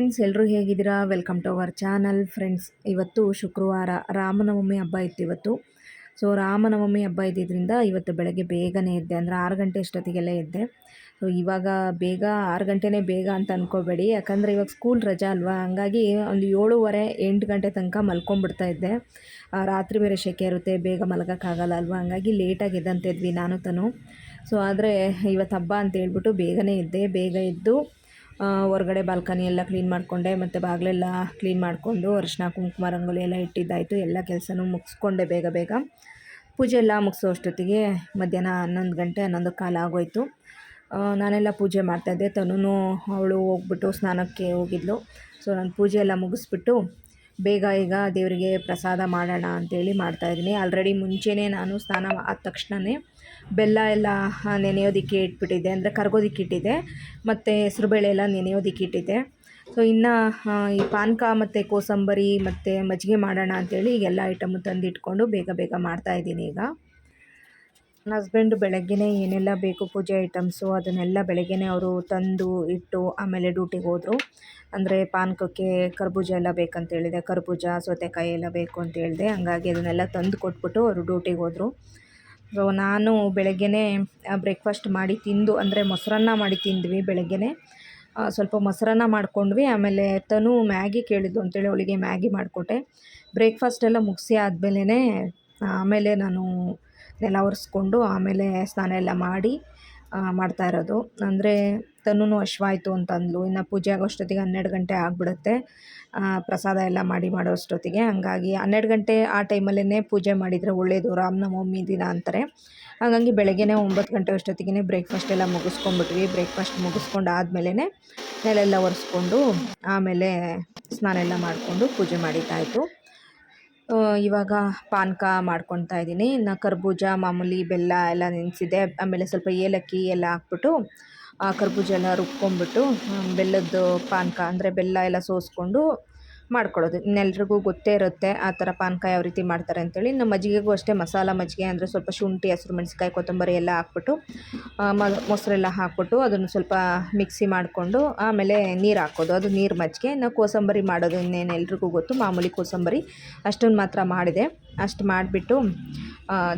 Friends, ಎಲ್ಲರೂ ಹೇಗಿದ್ದೀರಾ? Welcome to our channel. Friends, ಇವತ್ತು ಶುಕ್ರವಾರ, ರಾಮನವಮಿ ಹಬ್ಬ ಇತ್ತು ಇವತ್ತು. ಸೊ ರಾಮನವಮಿ ಹಬ್ಬ ಇದ್ದಿದ್ದರಿಂದ ಇವತ್ತು ಬೆಳಗ್ಗೆ ಬೇಗನೆ ಎದ್ದೆ, ಅಂದರೆ 6 ಗಂಟೆ ಅಷ್ಟೊತ್ತಿಗೆಲ್ಲ ಎದ್ದೆ. ಸೊ ಇವಾಗ ಬೇಗ 6 ಗಂಟೆನೇ ಬೇಗ ಅಂತ ಅಂದ್ಕೋಬೇಡಿ, ಯಾಕಂದರೆ ಇವಾಗ ಸ್ಕೂಲ್ ರಜಾ ಅಲ್ವಾ, ಹಂಗಾಗಿ ಒಂದು 7:30 8 ಗಂಟೆ ತನಕ ಮಲ್ಕೊಂಡ್ಬಿಡ್ತಾ ಇದ್ದೆ. ರಾತ್ರಿ ಬೇರೆ ಸೆಕೆ ಇರುತ್ತೆ, ಬೇಗ ಮಲಗೋಕ್ಕಾಗಲ್ಲ ಅಲ್ವಾ, ಹಂಗಾಗಿ ಲೇಟಾಗಿ ಎದ್ದಂತಿದ್ವಿ ನಾನು ತನು. ಸೊ ಆದರೆ ಇವತ್ತು ಹಬ್ಬ ಅಂತ ಹೇಳ್ಬಿಟ್ಟು ಬೇಗನೆ ಎದ್ದೆ. ಬೇಗ ಎದ್ದು ಹೊರಗಡೆ ಬಾಲ್ಕನಿ ಎಲ್ಲ ಕ್ಲೀನ್ ಮಾಡಿಕೊಂಡೆ, ಮತ್ತು ಬಾಗಿಲೆಲ್ಲ ಕ್ಲೀನ್ ಮಾಡಿಕೊಂಡು ಅರಿಶಿನ ಕುಂಕುಮ ರಂಗೋಲಿ ಎಲ್ಲ ಇಟ್ಟಿದ್ದಾಯಿತು. ಎಲ್ಲ ಕೆಲಸನೂ ಮುಗಿಸ್ಕೊಂಡೆ ಬೇಗ ಬೇಗ. ಪೂಜೆ ಎಲ್ಲ ಮುಗಿಸೋ ಅಷ್ಟೊತ್ತಿಗೆ ಮಧ್ಯಾಹ್ನ 11 ಗಂಟೆ 11 ಕಾಲು ಆಗೋಯಿತು. ನಾನೆಲ್ಲ ಪೂಜೆ ಮಾಡ್ತಾಯಿದ್ದೆ. ತನೂ ಅವಳು ಹೋಗ್ಬಿಟ್ಟು ಸ್ನಾನಕ್ಕೆ ಹೋಗಿದ್ಲು. ಸೊ ನಾನು ಪೂಜೆ ಎಲ್ಲ ಮುಗಿಸ್ಬಿಟ್ಟು ಬೇಗ ಈಗ ದೇವರಿಗೆ ಪ್ರಸಾದ ಮಾಡೋಣ ಅಂಥೇಳಿ ಮಾಡ್ತಾಯಿದ್ದೀನಿ. ಆಲ್ರೆಡಿ ಮುಂಚೆನೇ ನಾನು ಸ್ನಾನ ಆದ ತಕ್ಷಣವೇ ಬೆಲ್ಲ ಎಲ್ಲ ನೆನೆಯೋದಕ್ಕೆ ಇಟ್ಬಿಟ್ಟಿದ್ದೆ, ಅಂದರೆ ಕರ್ಗೋದಕ್ಕೆ ಇಟ್ಟಿದ್ದೆ, ಮತ್ತು ಹೆಸ್ರುಬೇಳೆ ಎಲ್ಲ ನೆನೆಯೋದಕ್ಕೆ ಇಟ್ಟಿದ್ದೆ. ಸೊ ಇನ್ನು ಈ ಪಾನಕ ಮತ್ತು ಕೋಸಂಬರಿ ಮತ್ತು ಮಜ್ಜಿಗೆ ಮಾಡೋಣ ಅಂಥೇಳಿ ಎಲ್ಲ ಐಟಮು ತಂದಿಟ್ಕೊಂಡು ಬೇಗ ಬೇಗ ಮಾಡ್ತಾಯಿದ್ದೀನಿ. ಈಗ ನನ್ನ ಹಸ್ಬೆಂಡು ಬೆಳಗ್ಗೆನೇ ಏನೆಲ್ಲ ಬೇಕು ಪೂಜೆ ಐಟಮ್ಸು ಅದನ್ನೆಲ್ಲ ಬೆಳಗ್ಗೆನೇ ಅವರು ತಂದು ಇಟ್ಟು ಆಮೇಲೆ ಡ್ಯೂಟಿಗೆ ಹೋದರು. ಅಂದರೆ ಪಾನಕಕ್ಕೆ ಕರ್ಬೂಜ ಎಲ್ಲ ಬೇಕಂತ ಹೇಳಿದೆ, ಕರ್ಬೂಜ ಸೌತೆಕಾಯಿ ಎಲ್ಲ ಬೇಕು ಅಂತ ಹೇಳಿದೆ, ಹಂಗಾಗಿ ಅದನ್ನೆಲ್ಲ ತಂದು ಕೊಟ್ಬಿಟ್ಟು ಅವರು ಡ್ಯೂಟಿಗೆ ಹೋದರು. ಸೊ ನಾನು ಬೆಳಗ್ಗೆನೇ ಬ್ರೇಕ್ಫಾಸ್ಟ್ ಮಾಡಿ ತಿಂದು, ಅಂದರೆ ಮೊಸರನ್ನ ಮಾಡಿ ತಿಂದ್ವಿ ಬೆಳಗ್ಗೆನೇ. ಸ್ವಲ್ಪ ಮೊಸರನ್ನ ಮಾಡ್ಕೊಂಡ್ವಿ. ಆಮೇಲೆ ತನು ಮ್ಯಾಗಿ ಕೇಳಿದ್ದು ಅಂತೇಳಿ ಅವಳಿಗೆ ಮ್ಯಾಗಿ ಮಾಡಿಕೊಟ್ಟೆ. ಬ್ರೇಕ್ಫಾಸ್ಟ್ ಎಲ್ಲ ಮುಗಿಸಿ ಆದಮೇಲೆ ಆಮೇಲೆ ನಾನು ನೆಲ ಒರೆಸ್ಕೊಂಡು ಆಮೇಲೆ ಸ್ನಾನ ಎಲ್ಲ ಮಾಡಿ ಮಾಡ್ತಾ ಇರೋದು. ಅಂದರೆ ತನೂ ಹಶ್ವಾಯಿತು ಅಂತ ಅಂದ್ಲು. ಇನ್ನು ಪೂಜೆ ಆಗೋಷ್ಟೊತ್ತಿಗೆ 12 ಗಂಟೆ ಆಗಿಬಿಡುತ್ತೆ, ಪ್ರಸಾದ ಎಲ್ಲ ಮಾಡೋ ಅಷ್ಟೊತ್ತಿಗೆ. ಹಂಗಾಗಿ 12 ಗಂಟೆ ಆ ಟೈಮಲ್ಲೇ ಪೂಜೆ ಮಾಡಿದರೆ ಒಳ್ಳೆಯದು, ರಾಮನವಮಿ ದಿನ ಅಂತಾರೆ. ಹಾಗಾಗಿ ಬೆಳಗ್ಗೆನೇ 9 ಗಂಟೆ ಅಷ್ಟೊತ್ತಿಗೆ ಬ್ರೇಕ್ಫಾಸ್ಟ್ ಎಲ್ಲ ಮುಗಿಸ್ಕೊಂಡ್ಬಿಟ್ವಿ. ಬ್ರೇಕ್ಫಾಸ್ಟ್ ಮುಗಿಸ್ಕೊಂಡು ಆದಮೇಲೆ ನೆಲೆಲ್ಲ ಒರೆಸ್ಕೊಂಡು ಆಮೇಲೆ ಸ್ನಾನ ಎಲ್ಲ ಮಾಡಿಕೊಂಡು ಪೂಜೆ ಮಾಡಿದ್ದಾಯಿತು. ಇವಾಗ ಪಾನಕ ಮಾಡ್ಕೊತಾ ಇದ್ದೀನಿ. ಇನ್ನು ಕರ್ಬೂಜ ಮಾಮೂಲಿ ಬೆಲ್ಲ ಎಲ್ಲ ನೆನೆಸಿದೆ, ಆಮೇಲೆ ಸ್ವಲ್ಪ ಏಲಕ್ಕಿ ಎಲ್ಲ ಹಾಕ್ಬಿಟ್ಟು ಕರ್ಬೂಜ ಎಲ್ಲ ರುಬ್ಕೊಂಡ್ಬಿಟ್ಟು ಬೆಲ್ಲದ ಪಾನಕ, ಅಂದರೆ ಬೆಲ್ಲ ಎಲ್ಲ ಸೋಸ್ಕೊಂಡು ಮಾಡ್ಕೊಳ್ಳೋದು. ಇನ್ನೆಲ್ರಿಗೂ ಗೊತ್ತೇ ಇರುತ್ತೆ ಆ ಥರ ಪಾನಕ ಯಾವ ರೀತಿ ಮಾಡ್ತಾರೆ ಅಂತೇಳಿ. ಇನ್ನು ಮಜ್ಜಿಗೆಗೂ ಅಷ್ಟೇ, ಮಸಾಲ ಮಜ್ಜಿಗೆ ಅಂದರೆ ಸ್ವಲ್ಪ ಶುಂಠಿ, ಹಸಿರು ಮೆಣಸಿಕಾಯಿ, ಕೊತ್ತಂಬರಿ ಎಲ್ಲ ಹಾಕ್ಬಿಟ್ಟು ಮೊಸರೆಲ್ಲ ಹಾಕ್ಬಿಟ್ಟು ಅದನ್ನು ಸ್ವಲ್ಪ ಮಿಕ್ಸಿ ಮಾಡಿಕೊಂಡು ಆಮೇಲೆ ನೀರು ಹಾಕೋದು, ಅದು ನೀರು ಮಜ್ಜಿಗೆ. ಇನ್ನು ಕೋಸಂಬರಿ ಮಾಡೋದು ಇನ್ನೇನು ಎಲ್ರಿಗೂ ಗೊತ್ತು, ಮಾಮೂಲಿ ಕೋಸಂಬರಿ ಅಷ್ಟನ್ನು ಮಾತ್ರ ಮಾಡಿದೆ. ಅಷ್ಟು ಮಾಡಿಬಿಟ್ಟು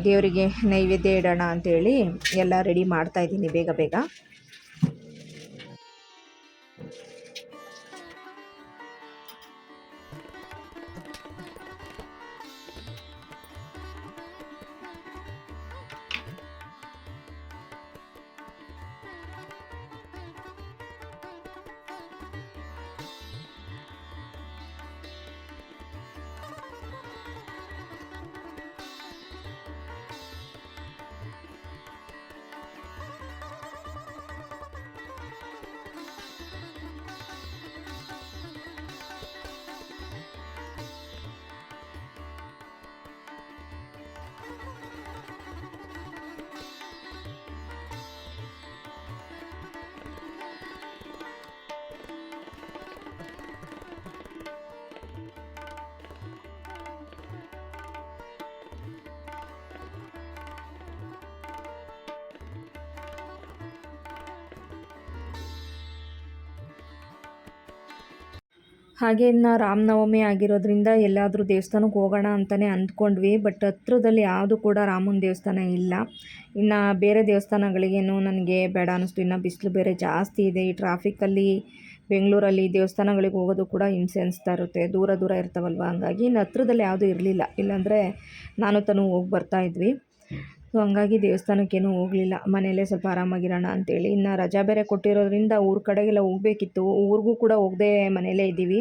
ದೇವರಿಗೆ ನೈವೇದ್ಯ ಇಡೋಣ ಅಂಥೇಳಿ ಎಲ್ಲ ರೆಡಿ ಮಾಡ್ತಾಯಿದ್ದೀನಿ ಬೇಗ ಬೇಗ. ಹಾಗೆ ಇನ್ನು ರಾಮನವಮಿ ಆಗಿರೋದ್ರಿಂದ ಎಲ್ಲಾದರೂ ದೇವಸ್ಥಾನಕ್ಕೆ ಹೋಗೋಣ ಅಂತಲೇ ಅಂದ್ಕೊಂಡ್ವಿ. ಬಟ್ ಹತ್ರದಲ್ಲಿ ಯಾವುದು ಕೂಡ ರಾಮನ ದೇವಸ್ಥಾನ ಇಲ್ಲ. ಇನ್ನು ಬೇರೆ ದೇವಸ್ಥಾನಗಳಿಗೇನು ನನಗೆ ಬೇಡ ಅನ್ನಿಸ್ತು. ಇನ್ನು ಬಿಸಿಲು ಬೇರೆ ಜಾಸ್ತಿ ಇದೆ. ಈ ಟ್ರಾಫಿಕಲ್ಲಿ ಬೆಂಗಳೂರಲ್ಲಿ ದೇವಸ್ಥಾನಗಳಿಗೆ ಹೋಗೋದು ಕೂಡ ಹಿಂಸೆ ಅನಿಸ್ತಾ ಇರುತ್ತೆ, ದೂರ ದೂರ ಇರ್ತಾವಲ್ವ. ಹಂಗಾಗಿ ಇನ್ನು ಹತ್ರದಲ್ಲಿ ಯಾವುದೂ ಇರಲಿಲ್ಲ, ಇಲ್ಲಾಂದರೆ ನಾನು ತನು ಹೋಗಿ ಬರ್ತಾಯಿದ್ವಿ. ಸೊ ಹಂಗಾಗಿ ದೇವಸ್ಥಾನಕ್ಕೇನೂ ಹೋಗಲಿಲ್ಲ, ಮನೆಯಲ್ಲೇ ಸ್ವಲ್ಪ ಆರಾಮಾಗಿರೋಣ ಅಂಥೇಳಿ. ಇನ್ನು ರಜಾ ಬೇರೆ ಕೊಟ್ಟಿರೋದ್ರಿಂದ ಊರ ಕಡೆಗೆಲ್ಲ ಹೋಗಬೇಕಿತ್ತು, ಊರಿಗೂ ಕೂಡ ಹೋಗದೆ ಮನೆಯಲ್ಲೇ ಇದ್ದೀವಿ.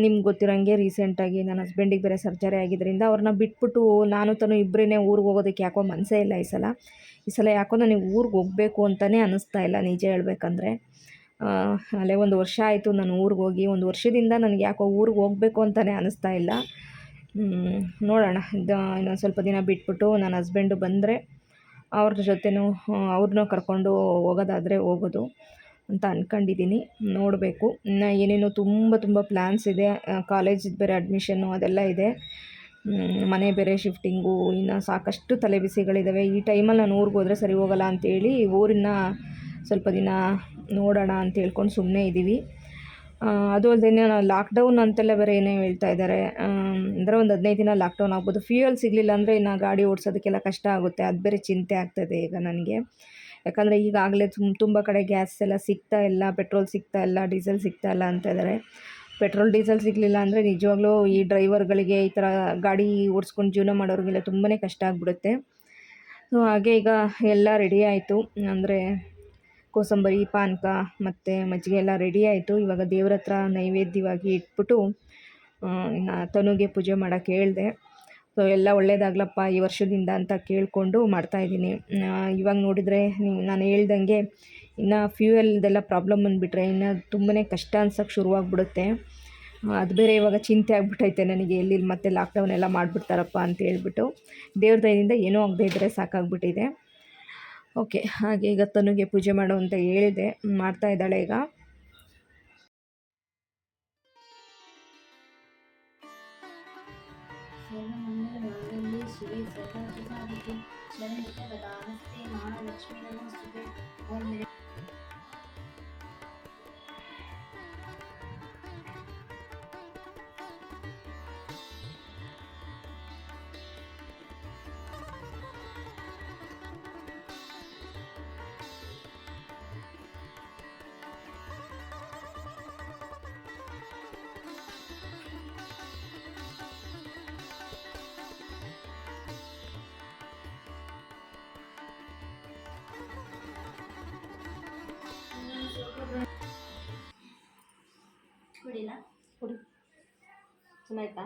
ನಿಮ್ಗೆ ಗೊತ್ತಿರೋಂಗೆ ರೀಸೆಂಟಾಗಿ ನನ್ನ ಹಸ್ಬೆಂಡಿಗೆ ಬೇರೆ ಸರ್ಜರಿ ಆಗಿದ್ದರಿಂದ ಅವ್ರನ್ನ ಬಿಟ್ಬಿಟ್ಟು ನಾನು ತನು ಇಬ್ಬರೇ ಊರಿಗೆ ಹೋಗೋದಕ್ಕೆ ಯಾಕೋ ಮನಸ್ಸೇ ಇಲ್ಲ ಈ ಸಲ ಯಾಕೋ ನನಗೆ ಊರಿಗೆ ಹೋಗಬೇಕು ಅಂತಲೇ ಅನ್ನಿಸ್ತಾ ಇಲ್ಲ, ನಿಜ ಹೇಳ್ಬೇಕಂದ್ರೆ. ಅಲ್ಲೇ 1 ವರ್ಷ ಆಯಿತು ನಾನು ಊರಿಗೆ ಹೋಗಿ. 1 ವರ್ಷದಿಂದ ನನಗೆ ಯಾಕೋ ಊರಿಗೆ ಹೋಗಬೇಕು ಅಂತಲೇ ಅನ್ನಿಸ್ತಾ ಇಲ್ಲ. ನೋಡೋಣ, ಇನ್ನೊಂದು ಸ್ವಲ್ಪ ದಿನ ಬಿಟ್ಬಿಟ್ಟು ನನ್ನ ಹಸ್ಬೆಂಡು ಬಂದರೆ ಅವ್ರ ಜೊತೆನೂ ಅವ್ರನ್ನೂ ಕರ್ಕೊಂಡು ಹೋಗೋದಾದರೆ ಹೋಗೋದು ಅಂತ ಅಂದ್ಕೊಂಡಿದ್ದೀನಿ. ನೋಡಬೇಕು. ಇನ್ನು ಏನೇನೋ ತುಂಬ ತುಂಬ ಪ್ಲ್ಯಾನ್ಸ್ ಇದೆ. ಕಾಲೇಜಿದ್ದು ಬೇರೆ ಅಡ್ಮಿಷನ್ನು ಅದೆಲ್ಲ ಇದೆ, ಮನೆ ಬೇರೆ ಶಿಫ್ಟಿಂಗು, ಇನ್ನು ಸಾಕಷ್ಟು ತಲೆಬಿಸಿಗಳಿದ್ದಾವೆ. ಈ ಟೈಮಲ್ಲಿ ನಾನು ಊರಿಗೆ ಹೋದರೆ ಸರಿ ಹೋಗೋಲ್ಲ ಅಂಥೇಳಿ ಊರನ್ನ ಸ್ವಲ್ಪ ದಿನ ನೋಡೋಣ ಅಂತ ಹೇಳ್ಕೊಂಡು ಸುಮ್ಮನೆ ಇದ್ದೀವಿ. ಅದು ಅಲ್ಲದೆ ಲಾಕ್ಡೌನ್ ಅಂತೆಲ್ಲ ಬೇರೆ ಏನೋ ಹೇಳ್ತಾ ಇದ್ದಾರೆ. ಅಂದರೆ ಒಂದು 15 ದಿನ ಲಾಕ್ಡೌನ್ ಆಗ್ಬೋದು. ಫ್ಯೂಯಲ್ ಸಿಗಲಿಲ್ಲ ಅಂದರೆ ಇನ್ನು ಗಾಡಿ ಓಡಿಸೋದಕ್ಕೆಲ್ಲ ಕಷ್ಟ ಆಗುತ್ತೆ. ಅದು ಬೇರೆ ಚಿಂತೆ ಆಗ್ತಾಯಿದೆ ಈಗ ನನಗೆ. ಯಾಕಂದರೆ ಈಗಾಗಲೇ ತುಂಬ ಕಡೆ ಗ್ಯಾಸ್ ಎಲ್ಲ ಸಿಗ್ತಾ ಇಲ್ಲ, ಪೆಟ್ರೋಲ್ ಸಿಗ್ತಾ ಇಲ್ಲ, ಡೀಸೆಲ್ ಸಿಗ್ತಾ ಇಲ್ಲ ಅಂತ ಇದ್ದಾರೆ. ಪೆಟ್ರೋಲ್ ಡೀಸೆಲ್ ಸಿಗಲಿಲ್ಲ ಅಂದರೆ ನಿಜವಾಗ್ಲೂ ಈ ಡ್ರೈವರ್ಗಳಿಗೆ, ಈ ಥರ ಗಾಡಿ ಓಡಿಸ್ಕೊಂಡು ಜೀವನ ಮಾಡೋರಿಗೆಲ್ಲ ತುಂಬಾ ಕಷ್ಟ ಆಗಿಬಿಡುತ್ತೆ. ಸೊ ಹಾಗೆ ಈಗ ಎಲ್ಲ ರೆಡಿ ಆಯಿತು. ಅಂದರೆ ಕೋಸಂಬರಿ, ಪಾನಕ ಮತ್ತು ಮಜ್ಜಿಗೆ ಎಲ್ಲ ರೆಡಿ ಆಯಿತು. ಇವಾಗ ದೇವ್ರ ಹತ್ರ ನೈವೇದ್ಯವಾಗಿ ಇಟ್ಬಿಟ್ಟು ಇನ್ನು ತನುಗೆ ಪೂಜೆ ಮಾಡೋಕ್ಕೆ ಹೇಳಿದೆ. ಸೊ ಎಲ್ಲ ಒಳ್ಳೇದಾಗಲಪ್ಪ ಈ ವರ್ಷದಿಂದ ಅಂತ ಕೇಳಿಕೊಂಡು ಮಾಡ್ತಾಯಿದ್ದೀನಿ. ಇವಾಗ ನೋಡಿದರೆ ನಾನು ಹೇಳ್ದಂಗೆ ಇನ್ನು ಫ್ಯೂಯಲ್ದೆಲ್ಲ ಪ್ರಾಬ್ಲಮ್ ಬಂದುಬಿಟ್ರೆ ಇನ್ನು ತುಂಬಾ ಕಷ್ಟ ಅನ್ಸೋಕ್ಕೆ ಶುರುವಾಗ್ಬಿಡುತ್ತೆ. ಅದು ಬೇರೆ ಇವಾಗ ಚಿಂತೆ ಆಗಿಬಿಟ್ಟೈತೆ ನನಗೆ, ಎಲ್ಲಿ ಮತ್ತೆ ಲಾಕ್ಡೌನ್ ಎಲ್ಲ ಮಾಡಿಬಿಡ್ತಾರಪ್ಪ ಅಂತ ಹೇಳ್ಬಿಟ್ಟು. ದೇವ್ರ ದಯದಿಂದ ಏನೂ ಆಗದೆ ಇದ್ದರೆ ಸಾಕಾಗ್ಬಿಟ್ಟಿದೆ. ಓಕೆ, ಹಾಗೆ ಈಗ ತನುಗೆ ಪೂಜೆ ಮಾಡು ಅಂತ ಹೇಳಿದೆ, ಮಾಡ್ತಾ ಇದ್ದಾಳೆ ಈಗ. ಕುಡಿಲ್ಲ ಕುಡಿ. ಚೆನ್ನಾಯ್ತಾ?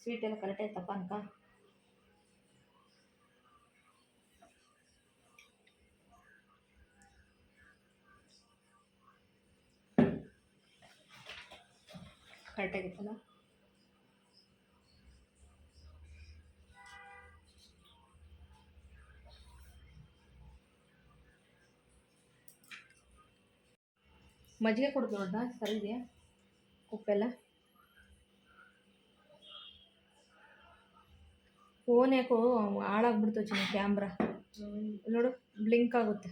ಸ್ವೀಟ್ ಎಲ್ಲ ಕರೆಕ್ಟ್ ಆಯ್ತಾ ಪಾನಕ? ಕರೆಕ್ಟಾಗಿತ್ತಲ್ಲ? ಮಜ್ಜಿಗೆ ಕುಡಿದು ನೋಡ್ದ ಸರಿ ಇದೆಯಾ ಉಪ್ಪೆಲ್ಲ? ಫೋನ್ ಯಾಕೋ ಹಾಳಾಗ್ಬಿಡ್ತು ಚಿನ್ನ, ಕ್ಯಾಮ್ರಾ ನೋಡು ಬ್ಲಿಂಕ್ ಆಗುತ್ತೆ.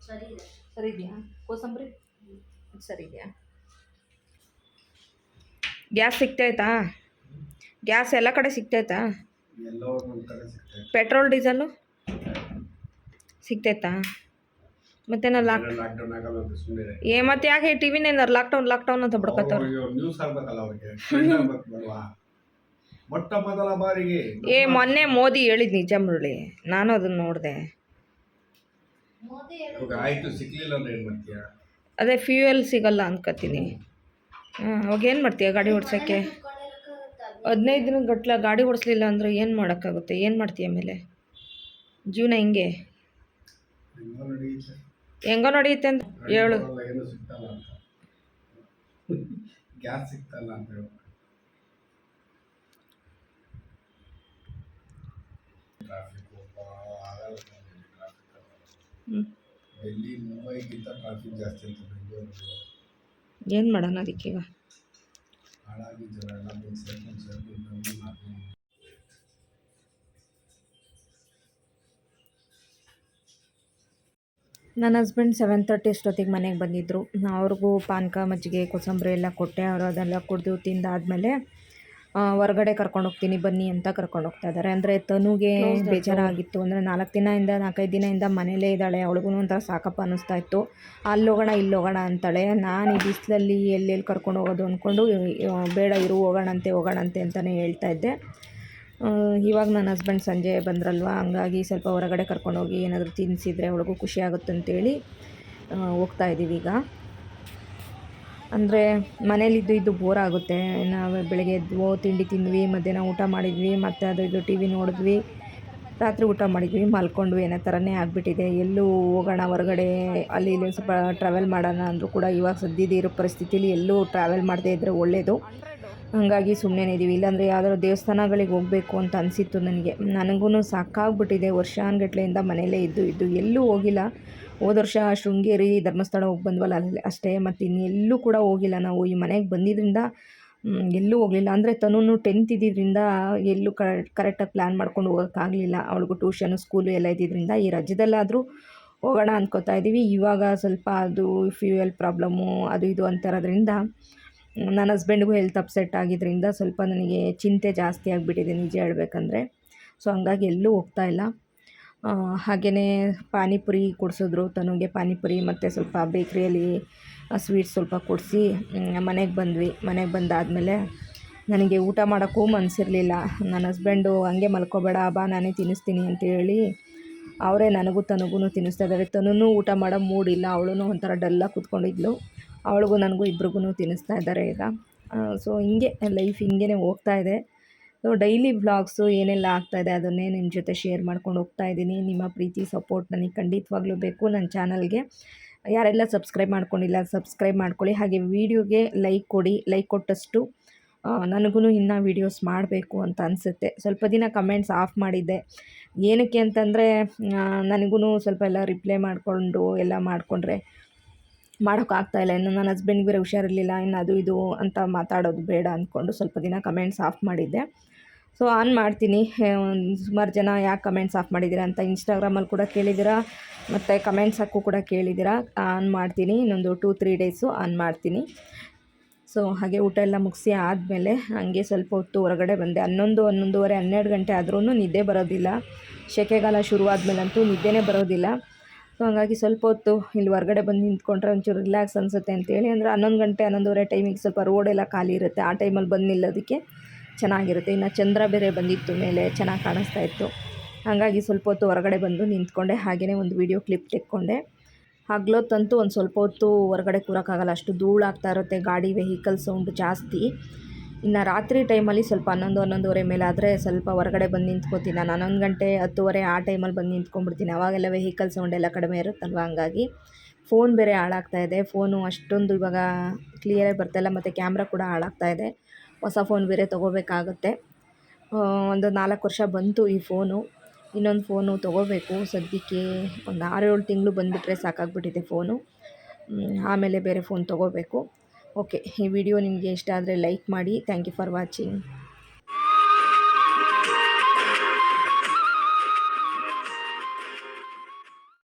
ಸರಿ ಇದೆ. ಸರಿ ಇದೆಯಾ ಕೋಸಂಬರಿ? ಸರಿ ಇದೆಯಾ? ಗ್ಯಾಸ್ ಸಿಗ್ತೈತಾ? ಗ್ಯಾಸ್ ಎಲ್ಲ ಕಡೆ ಸಿಗ್ತೈತಾ? ಪೆಟ್ರೋಲ್ ಡೀಸೆಲ್ಲು ಸಿಗ್ತೈತಾ? ಮತ್ತೆ ನಾ ಮತ್ತೆ ಯಾಕೆ ಟಿವಿನ ಲಾಕ್ಡೌನ್ ಅಂತ ಬಿಡ್ಕೊತಾವ್ರೆ? ಮೊನ್ನೆ ಮೋದಿ ಹೇಳಿದ್ ನಿಜ ಮುರಳಿ, ನಾನು ಅದನ್ನ ನೋಡಿದೆ. ಅದೇ ಫ್ಯೂಯಲ್ ಸಿಗಲ್ಲ ಅನ್ಕೋತೀನಿ. ಅವಾಗ ಏನು ಮಾಡ್ತೀಯ ಗಾಡಿ ಓಡಿಸೋಕ್ಕೆ? 15 ದಿನದ ಗಟ್ಲ ಗಾಡಿ ಓಡಿಸ್ಲಿಲ್ಲ ಅಂದರೆ ಏನು ಮಾಡೋಕ್ಕಾಗುತ್ತೆ? ಏನು ಮಾಡ್ತೀಯ ಆಮೇಲೆ? ಜೀವನ ಹಿಂಗೆ ಹೆಂಗೋ ನಡೆಯುತ್ತೆ ಅಂತ ಹೇಳು. ಗ್ಯಾಸ್ ಸಿಗ್ತಲ್ಲ ಅಂತ ಹೇಳಿ ಡೆಲ್ಲಿ ಮುಂಬೈಗಿಂತ ಟ್ರಾಫಿಕ್ ಜಾಸ್ತಿ ಅಂತ ಬೆಂಗಳೂರಲ್ಲಿ. ಏನು ಮಾಡೋಣ ಅದಕ್ಕೀಗ? ಹಾಳಾಗಿ ಜನ ಎಲ್ಲ ಬಂದು ಸೇರ್ಕೊಂಡು ನನ್ನ ಹಸ್ಬೆಂಡ್ 7:30 ಅಷ್ಟೊತ್ತಿಗೆ ಮನೆಗೆ ಬಂದಿದ್ದರು. ಅವ್ರಿಗೂ ಪಾನಕ, ಮಜ್ಜಿಗೆ, ಕೋಸಂಬರಿ ಎಲ್ಲ ಕೊಟ್ಟೆ. ಅವರು ಅದೆಲ್ಲ ಕುಡಿದು ತಿಂದಾದಮೇಲೆ ಹೊರಗಡೆ ಕರ್ಕೊಂಡು ಹೋಗ್ತೀನಿ ಬನ್ನಿ ಅಂತ ಕರ್ಕೊಂಡು ಹೋಗ್ತಾ ಇದ್ದಾರೆ. ಅಂದರೆ ತನುಗೆ ಬೇಜಾರಾಗಿತ್ತು. ಅಂದರೆ 4-5 ದಿನದಿಂದ ಮನೇಲೇ ಇದ್ದಾಳೆ. ಅವಳಿಗೂ ಒಂಥರ ಸಾಕಪ್ಪ ಅನ್ನಿಸ್ತಾ ಇತ್ತು. ಅಲ್ಲೋಗೋಣ ಇಲ್ಲೋಗೋಣ ಅಂತಾಳೆ. ನಾನು ಈ ಬಿಸಿಲಲ್ಲಿ ಎಲ್ಲೆಲ್ಲಿ ಕರ್ಕೊಂಡು ಹೋಗೋದು ಅಂದ್ಕೊಂಡು ಬೇಡ ಇರು, ಹೋಗೋಣಂತೆ ಅಂತಲೇ ಹೇಳ್ತಾ ಇದ್ದೆ. ಇವಾಗ ನನ್ನ ಹಸ್ಬೆಂಡ್ ಸಂಜೆ ಬಂದ್ರಲ್ವ, ಹಂಗಾಗಿ ಸ್ವಲ್ಪ ಹೊರಗಡೆ ಕರ್ಕೊಂಡೋಗಿ ಏನಾದರೂ ತಿನ್ನಿಸಿದ್ರೆ ಅವಳಿಗೂ ಖುಷಿ ಆಗುತ್ತಂತೇಳಿ ಹೋಗ್ತಾ ಇದ್ದೀವಿ ಈಗ. ಅಂದರೆ ಮನೇಲಿದ್ದು ಬೋರ್ ಆಗುತ್ತೆ. ನಾವು ಬೆಳಗ್ಗೆ ಎದ್ವು, ತಿಂಡಿ ತಿಂದ್ವಿ, ಮಧ್ಯಾಹ್ನ ಊಟ ಮಾಡಿದ್ವಿ, ಮತ್ತು ಅದು ಇದು ಟಿ ವಿ ನೋಡಿದ್ವಿ, ರಾತ್ರಿ ಊಟ ಮಾಡಿದ್ವಿ, ಮಲ್ಕೊಂಡ್ವಿ ಅನ್ನೋ ಥರನೇ ಆಗಿಬಿಟ್ಟಿದೆ. ಎಲ್ಲೂ ಹೋಗೋಣ ಹೊರಗಡೆ, ಅಲ್ಲಿ ಇಲ್ಲಿ ಸ್ವಲ್ಪ ಟ್ರಾವೆಲ್ ಮಾಡೋಣ ಅಂದರೂ ಕೂಡ ಇವಾಗ ಸದ್ಯದ ಪರಿಸ್ಥಿತಿಲಿ ಎಲ್ಲೂ ಟ್ರಾವೆಲ್ ಮಾಡದೇ ಇದ್ದರೆ ಒಳ್ಳೆಯದು. ಹಾಗಾಗಿ ಸುಮ್ಮನೆ ಇದ್ದೀವಿ. ಇಲ್ಲಾಂದರೆ ಯಾವುದಾದ್ರು ದೇವಸ್ಥಾನಗಳಿಗೆ ಹೋಗಬೇಕು ಅಂತ ಅನಿಸಿತ್ತು ನನಗೆ. ನನಗೂ ಸಾಕಾಗ್ಬಿಟ್ಟಿದೆ. ವರ್ಷಾನುಗಟ್ಲೆಯಿಂದ ಮನೇಲೇ ಇದ್ದು ಎಲ್ಲೂ ಹೋಗಿಲ್ಲ. ಹೋದ ವರ್ಷ ಶೃಂಗೇರಿ, ಧರ್ಮಸ್ಥಳ ಹೋಗಿ ಬಂದ್ವಲ್ಲ ಅಲ್ಲಿ ಅಷ್ಟೇ. ಮತ್ತು ಇನ್ನೆಲ್ಲೂ ಕೂಡ ಹೋಗಿಲ್ಲ ನಾವು. ಈ ಮನೆಗೆ ಬಂದಿದ್ದರಿಂದ ಎಲ್ಲೂ ಹೋಗಲಿಲ್ಲ. ಅಂದರೆ ತನೂ 10th ಇದ್ದಿದ್ದರಿಂದ ಎಲ್ಲೂ ಕರೆಕ್ಟಾಗಿ ಪ್ಲ್ಯಾನ್ ಮಾಡ್ಕೊಂಡು ಹೋಗೋಕ್ಕಾಗಲಿಲ್ಲ. ಅವಳಿಗೂ ಟ್ಯೂಷನು, ಸ್ಕೂಲು ಎಲ್ಲ ಇದ್ದಿದ್ದರಿಂದ ಈ ರಜದಲ್ಲಾದರೂ ಹೋಗೋಣ ಅಂದ್ಕೋತಾ ಇದ್ದೀವಿ. ಇವಾಗ ಸ್ವಲ್ಪ ಅದು ಫ್ಯೂಯಲ್ ಪ್ರಾಬ್ಲಮ್ಮು ಅದು ಇದು ಅಂತಿರೋದ್ರಿಂದ ನನ್ನ ಹಸ್ಬೆಂಡ್ಗೂ ಹೆಲ್ತ್ ಅಪ್ಸೆಟ್ ಆಗಿದ್ದರಿಂದ ಸ್ವಲ್ಪ ನನಗೆ ಚಿಂತೆ ಜಾಸ್ತಿ ಆಗಿಬಿಟ್ಟಿದೆ ನಿಜ ಹೇಳಬೇಕಂದ್ರೆ. ಸೊ ಹಂಗಾಗಿ ಎಲ್ಲೂ ಹೋಗ್ತಾಯಿಲ್ಲ. ಹಾಗೆಯೇ ಪಾನಿಪುರಿ ಕೊಡಿಸಿದ್ರು ತನುಗೆ, ಪಾನಿಪುರಿ ಮತ್ತು ಸ್ವಲ್ಪ ಬೇಕ್ರಿಯಲ್ಲಿ ಸ್ವೀಟ್ಸ್ ಸ್ವಲ್ಪ ಕೊಡಿಸಿ ಮನೆಗೆ ಬಂದ್ವಿ. ಮನೆಗೆ ಬಂದಾದಮೇಲೆ ನನಗೆ ಊಟ ಮಾಡೋಕ್ಕೂ ಮನಸ್ಸಿರಲಿಲ್ಲ. ನನ್ನ ಹಸ್ಬೆಂಡು ಹಂಗೆ ಮಲ್ಕೋಬೇಡ ಬಾ ನಾನೇ ತಿನ್ನಿಸ್ತೀನಿ ಅಂತೇಳಿ ಅವರೇ ನನಗೂ ತನಗೂ ತಿನ್ನಿಸ್ತಾ ಇದ್ದಾರೆ. ತನೂ ಊಟ ಮಾಡೋ ಮೂಡಿಲ್ಲ, ಅವಳು ಒಂಥರ ಡಲ್ಲಾಗಿ ಕೂತ್ಕೊಂಡಿದ್ಲು. ಅವಳಿಗೂ ನನಗೂ ಇಬ್ರಿಗೂ ತಿನ್ನಿಸ್ತಾ ಇದ್ದಾರೆ ಈಗ. ಸೊ ಹಿಂಗೆ ಲೈಫ್ ಹಿಂಗೇ ಹೋಗ್ತಾ ಇದೆ. ಸೊ ಡೈಲಿ ವ್ಲಾಗ್ಸು ಏನೆಲ್ಲ ಆಗ್ತಾಯಿದೆ ಅದನ್ನೇ ನಿಮ್ಮ ಜೊತೆ ಶೇರ್ ಮಾಡ್ಕೊಂಡು ಹೋಗ್ತಾ ಇದ್ದೀನಿ. ನಿಮ್ಮ ಪ್ರೀತಿ ಸಪೋರ್ಟ್ ನನಗೆ ಖಂಡಿತವಾಗ್ಲೂ ಬೇಕು. ನನ್ನ ಚಾನಲ್ಗೆ ಯಾರೆಲ್ಲ ಸಬ್ಸ್ಕ್ರೈಬ್ ಮಾಡ್ಕೊಂಡಿಲ್ಲ ಸಬ್ಸ್ಕ್ರೈಬ್ ಮಾಡ್ಕೊಳ್ಳಿ. ಹಾಗೆ ವೀಡಿಯೋಗೆ ಲೈಕ್ ಕೊಡಿ. ಲೈಕ್ ಕೊಟ್ಟಷ್ಟು ನನಗೂ ಇನ್ನೂ ವೀಡಿಯೋಸ್ ಮಾಡಬೇಕು ಅಂತ ಅನಿಸುತ್ತೆ. ಸ್ವಲ್ಪ ದಿನ ಕಮೆಂಟ್ಸ್ ಆಫ್ ಮಾಡಿದ್ದೆ. ಏನಕ್ಕೆ ಅಂತಂದರೆ ನನಗೂ ಸ್ವಲ್ಪ ಎಲ್ಲ ರಿಪ್ಲೈ ಮಾಡಿಕೊಂಡು ಎಲ್ಲ ಮಾಡಿಕೊಂಡ್ರೆ ಮಾಡೋಕ್ಕಾಗ್ತಾಯಿಲ್ಲ. ಇನ್ನು ನನ್ನ ಹಸ್ಬೆಂಡ್ಗೆ ಬೇರೆ ಹುಷಾರಿರಲಿಲ್ಲ, ಇನ್ನು ಅದು ಇದು ಅಂತ ಮಾತಾಡೋದು ಬೇಡ ಅಂದ್ಕೊಂಡು ಸ್ವಲ್ಪ ದಿನ ಕಮೆಂಟ್ಸ್ ಆಫ್ ಮಾಡಿದ್ದೆ. ಸೊ ಆನ್ ಮಾಡ್ತೀನಿ. ಸುಮಾರು ಜನ ಯಾಕೆ ಕಮೆಂಟ್ಸ್ ಆಫ್ ಮಾಡಿದ್ದೀರಾ ಅಂತ ಇನ್ಸ್ಟಾಗ್ರಾಮಲ್ಲಿ ಕೂಡ ಕೇಳಿದ್ದೀರಾ, ಮತ್ತು ಕಮೆಂಟ್ಸ್ ಹಾಕೂ ಕೂಡ ಕೇಳಿದ್ದೀರಾ. ಆನ್ ಮಾಡ್ತೀನಿ, ಇನ್ನೊಂದು 2-3 ಡೇಸು ಆನ್ ಮಾಡ್ತೀನಿ. ಸೊ ಹಾಗೆ ಊಟ ಎಲ್ಲ ಮುಗಿಸಿ ಆದಮೇಲೆ ಹಂಗೆ ಸ್ವಲ್ಪ ಹೊತ್ತು ಹೊರಗಡೆ ಬಂದೆ. 11, 11:30, 12 ಗಂಟೆ ಆದ್ರೂ ನಿದ್ದೆ ಬರೋದಿಲ್ಲ. ಸೆಕೆಗಾಲ ಶುರುವಾದ್ಮೇಲಂತೂ ನಿದ್ದೆನೇ ಬರೋದಿಲ್ಲ. ಸೊ ಹಂಗಾಗಿ ಸ್ವಲ್ಪ ಹೊತ್ತು ಇಲ್ಲಿ ಹೊರಗಡೆ ಬಂದು ನಿಂತ್ಕೊಂಡ್ರೆ ಒಂಚೂರು ರಿಲ್ಯಾಕ್ಸ್ ಅನಿಸುತ್ತೆ ಅಂತೇಳಿ. ಅಂದರೆ 11 ಗಂಟೆ 11:30 ಟೈಮಿಗೆ ಸ್ವಲ್ಪ ರೋಡೆಲ್ಲ ಖಾಲಿ ಇರುತ್ತೆ. ಆ ಟೈಮಲ್ಲಿ ಬಂದು ನಿಲ್ಲೋದಕ್ಕೆ ಚೆನ್ನಾಗಿರುತ್ತೆ. ಇನ್ನು ಚಂದ್ರ ಬೇರೆ ಬಂದಿತ್ತು ಮೇಲೆ, ಚೆನ್ನಾಗಿ ಕಾಣಿಸ್ತಾ ಇತ್ತು. ಹಾಗಾಗಿ ಸ್ವಲ್ಪ ಹೊತ್ತು ಹೊರಗಡೆ ಬಂದು ನಿಂತ್ಕೊಂಡೆ. ಹಾಗೆಯೇ ಒಂದು ವೀಡಿಯೋ ಕ್ಲಿಪ್ ತೆಕ್ಕೊಂಡೆ. ಹಗ್ಲೊತ್ತಂತೂ ಒಂದು ಸ್ವಲ್ಪ ಹೊತ್ತು ಹೊರಗಡೆ ಕೂರೋಕ್ಕಾಗಲ್ಲ, ಅಷ್ಟು ಧೂಳಾಗ್ತಾ ಇರುತ್ತೆ, ಗಾಡಿ ವೆಹಿಕಲ್ ಸೌಂಡ್ ಜಾಸ್ತಿ. ಇನ್ನು ರಾತ್ರಿ ಟೈಮಲ್ಲಿ ಸ್ವಲ್ಪ 11, 11:30 ಮೇಲಾದರೆ ಸ್ವಲ್ಪ ಹೊರಗಡೆ ಬಂದು ನಿಂತ್ಕೋತೀನಿ. ನಾನು 11 ಗಂಟೆ 10:30 ಆ ಟೈಮಲ್ಲಿ ಬಂದು ನಿಂತ್ಕೊಂಡ್ಬಿಡ್ತೀನಿ. ಅವಾಗೆಲ್ಲ ವೆಹಿಕಲ್ ಸೌಂಡ್ ಎಲ್ಲ ಕಡಿಮೆ ಇರುತ್ತಲ್ವ, ಹಂಗಾಗಿ. ಫೋನ್ ಬೇರೆ ಹಾಳಾಗ್ತಾಯಿದೆ. ಫೋನು ಅಷ್ಟೊಂದು ಇವಾಗ ಕ್ಲಿಯರಾಗಿ ಬರ್ತಾಯಿಲ್ಲ, ಮತ್ತು ಕ್ಯಾಮ್ರಾ ಕೂಡ ಹಾಳಾಗ್ತಾಯಿದೆ. ಹೊಸ ಫೋನ್ ಬೇರೆ ತೊಗೋಬೇಕಾಗುತ್ತೆ. ಒಂದು 4 ವರ್ಷ ಬಂತು ಈ ಫೋನು. ಇನ್ನೊಂದು ಫೋನು ತೊಗೋಬೇಕು. ಸದ್ಯಕ್ಕೆ ಒಂದು 6-7 ತಿಂಗಳು ಬಂದುಬಿಟ್ರೆ ಸಾಕಾಗ್ಬಿಟ್ಟಿದೆ ಫೋನು. ಆಮೇಲೆ ಬೇರೆ ಫೋನ್ ತೊಗೋಬೇಕು. ಓಕೆ, ಈ ವಿಡಿಯೋ ನಿಮಗೆ ಇಷ್ಟ ಆದರೆ ಲೈಕ್ ಮಾಡಿ. Thank you for watching.